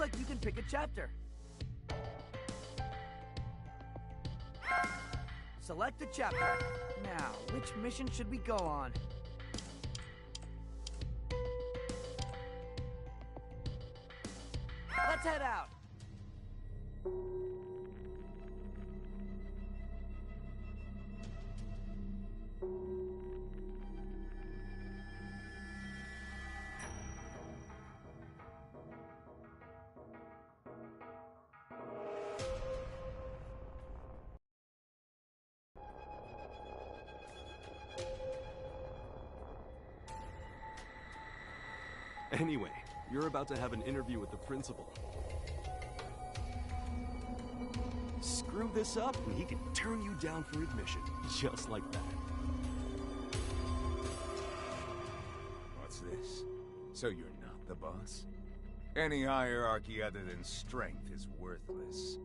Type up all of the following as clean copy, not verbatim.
like you can pick a chapter. Select a chapter. Now, which mission should we go on? Let's head out. Anyway, you're about to have an interview with the principal. Screw this up and he can turn you down for admission, just like that. What's this? So you're not the boss? Any hierarchy other than strength is worthless.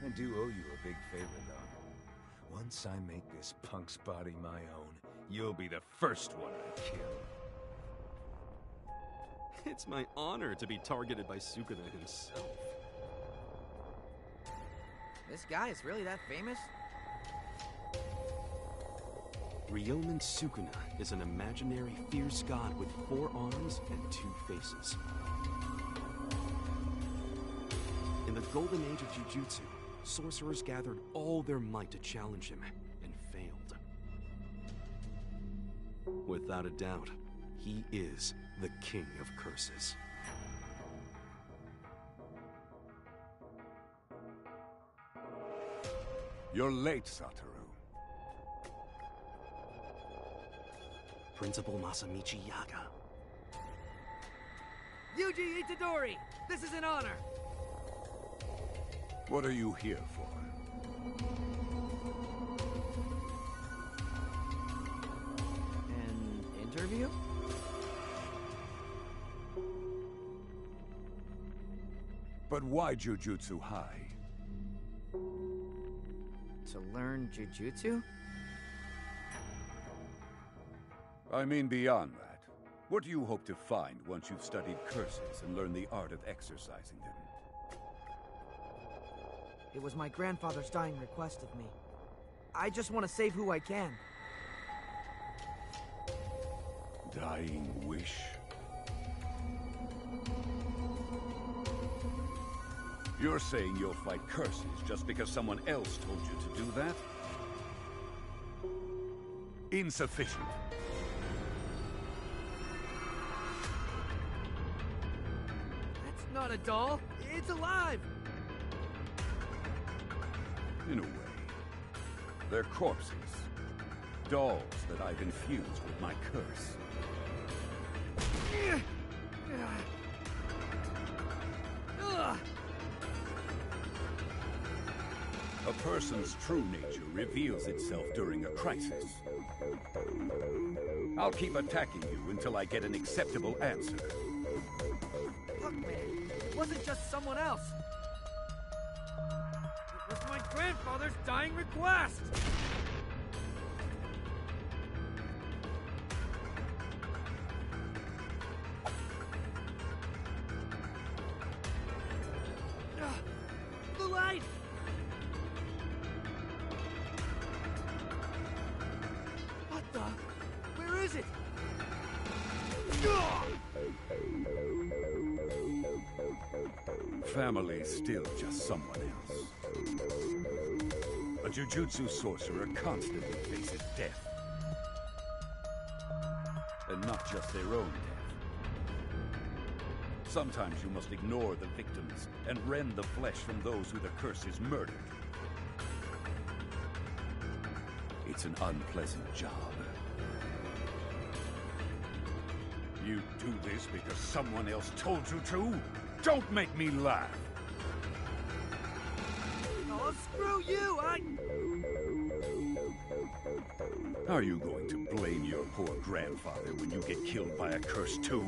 I do owe you a big favor, though. Once I make this punk's body my own, you'll be the first one I kill. It's my honor to be targeted by Sukuna himself. This guy is really that famous? Ryomen Sukuna is an imaginary fierce god with 4 arms and 2 faces. In the golden age of Jujutsu, sorcerers gathered all their might to challenge him, and failed. Without a doubt, he is the king of curses. You're late, Satoru. Principal Masamichi Yaga. Yuji Itadori! This is an honor! What are you here for? An interview? But why Jujutsu High? To learn Jujutsu? I mean beyond that. What do you hope to find once you've studied curses and learned the art of exercising them? It was my grandfather's dying request of me. I just want to save who I can. Dying wish? You're saying you'll fight curses just because someone else told you to do that? Insufficient. That's not a doll. It's alive. In a way. They're corpses. Dolls that I've infused with my curse. A person's true nature reveals itself during a crisis. I'll keep attacking you until I get an acceptable answer. Look, man, it wasn't just someone else. It was my grandfather's dying request! The light! What the? Where is it? Family's still just someone else. A Jujutsu sorcerer constantly faces death. And not just their own death. Sometimes you must ignore the victims and rend the flesh from those who the curse is murdered. It's an unpleasant job. You do this because someone else told you to? Don't make me laugh! Oh, screw you! Are you going to blame your poor grandfather when you get killed by a curse too?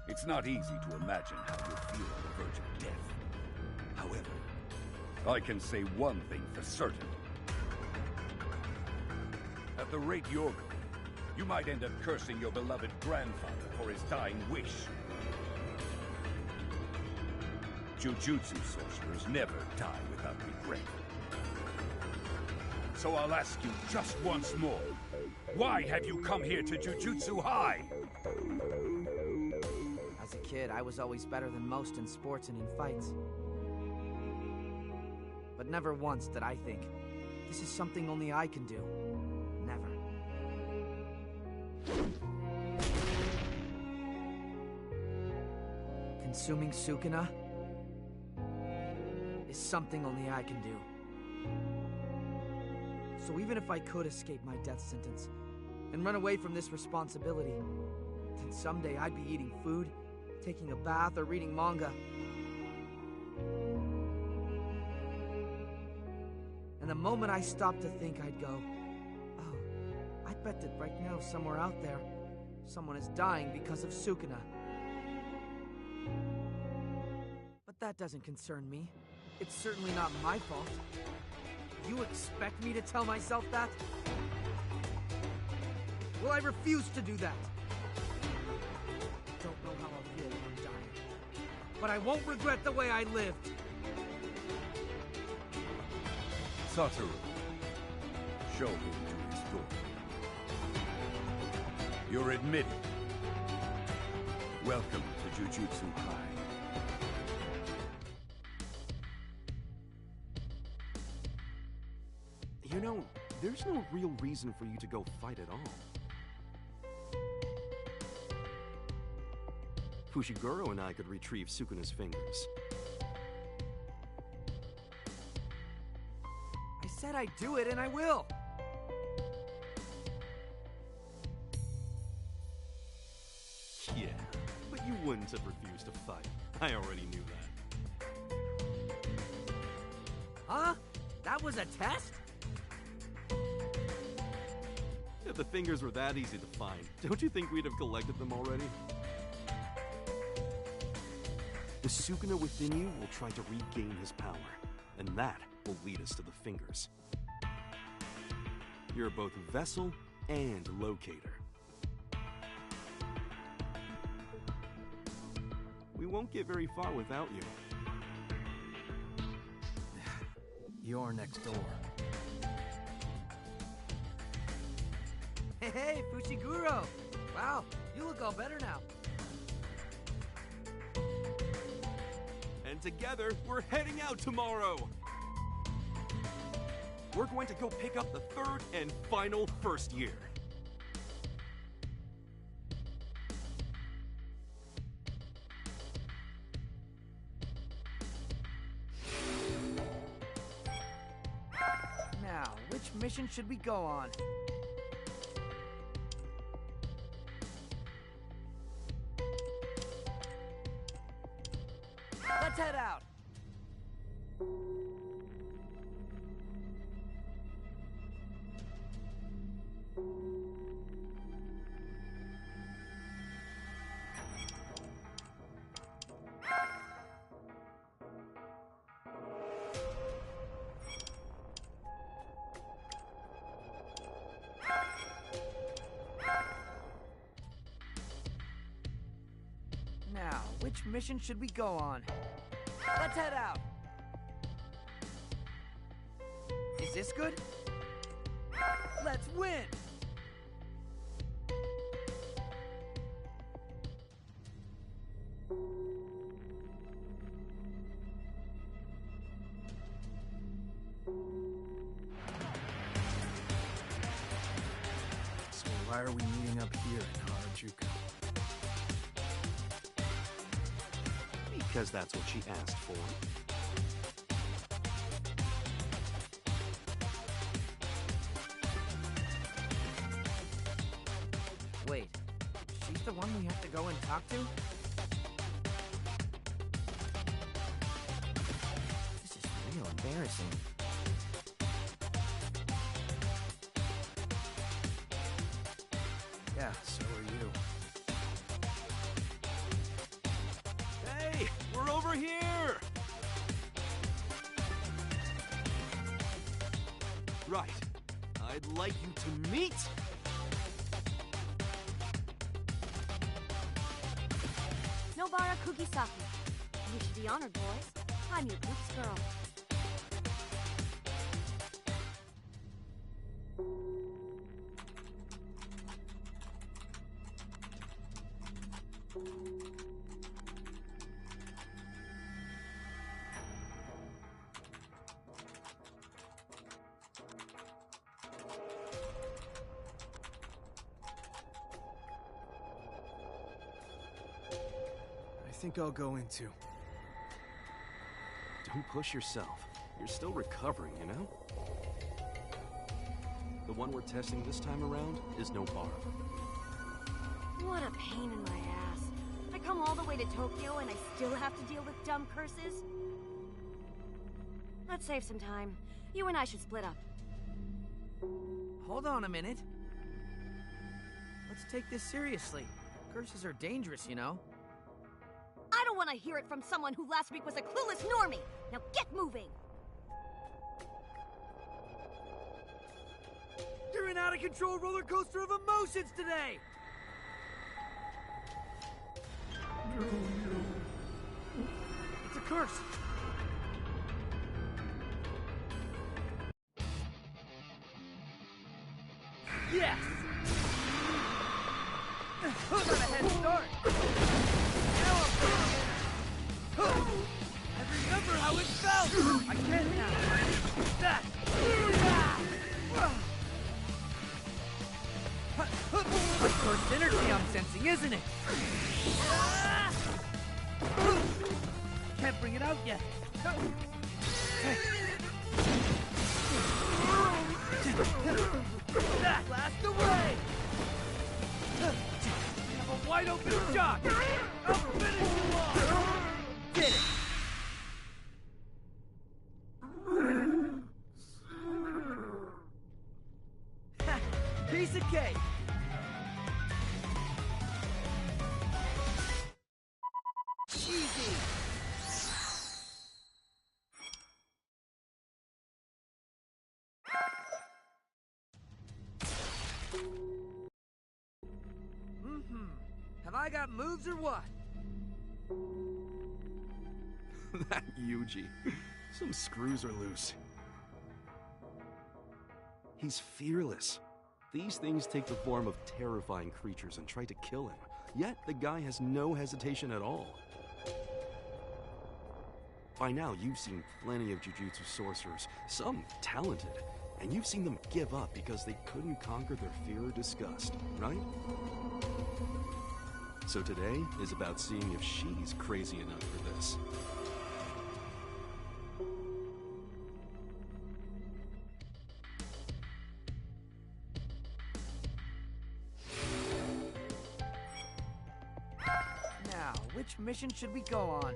It's not easy to imagine how you feel on the verge of death. However, I can say one thing for certain. At the rate you're going, You might end up cursing your beloved grandfather for his dying wish. Jujutsu sorcerers never die without regret. So I'll ask you just once more. Why have you come here to Jujutsu High? As a kid, I was always better than most in sports and in fights. But never once did I think, this is something only I can do. Never. Consuming Sukuna is something only I can do. So even if I could escape my death sentence and run away from this responsibility, then someday I'd be eating food, taking a bath, or reading manga. And the moment I stopped to think, I'd go, oh, I bet that right now somewhere out there, someone is dying because of Sukuna. But that doesn't concern me. It's certainly not my fault. You expect me to tell myself that? Well, I refuse to do that. I don't know how I'll feel when I'm dying, but I won't regret the way I lived. Satoru, show him to his door. You're admitted. Welcome to Jujutsu High. You know, there's no real reason for you to go fight at all. Fushiguro and I could retrieve Sukuna's fingers. I said I'd do it, and I will. Yeah, but you wouldn't have refused to fight. I already knew that. Huh? That was a test? If the fingers were that easy to find, don't you think we'd have collected them already? The Sukuna within you will try to regain his power, and that will lead us to the fingers. You're both vessel and locator. We won't get very far without you. You're next door. Hey, Fushiguro! Wow, you look all better now. And together, we're heading out tomorrow! We're going to go pick up the third and final first year. Now, which mission should we go on? Let's head out! Now, which mission should we go on? Let's head out! Is this good? Let's win! So why are we meeting up here in Harajuku? Because that's what she asked for. Wait, she's the one we have to go and talk to? This is real embarrassing. Yeah, so are you. Hey, we're over here! Right. I'd like you to meet Kugisaki. You should be honored, boys. I'm your group's girl. I think I'll go in too. Don't push yourself. You're still recovering, you know? The one we're testing this time around is no barb. What a pain in my ass. I come all the way to Tokyo and I still have to deal with dumb curses? Let's save some time. You and I should split up. Hold on a minute. Let's take this seriously. Curses are dangerous, you know? I don't want to hear it from someone who last week was a clueless normie! Now get moving! You're an out-of-control roller coaster of emotions today! It's a curse! Yes! Got a head start! Now I'm feeling it! I remember how it felt! I can't now! That! First energy I'm sensing, isn't it? Can't bring it out yet. That! Blast away! You have a wide open shot! I'll finish you off! Did it! Piece of cake! Easy! Have I got moves or what? That Yuji. Some screws are loose. He's fearless. These things take the form of terrifying creatures and try to kill him. Yet the guy has no hesitation at all. By now, you've seen plenty of Jujutsu sorcerers, some talented, and you've seen them give up because they couldn't conquer their fear or disgust, right? So today is about seeing if she's crazy enough for this. Now, which mission should we go on?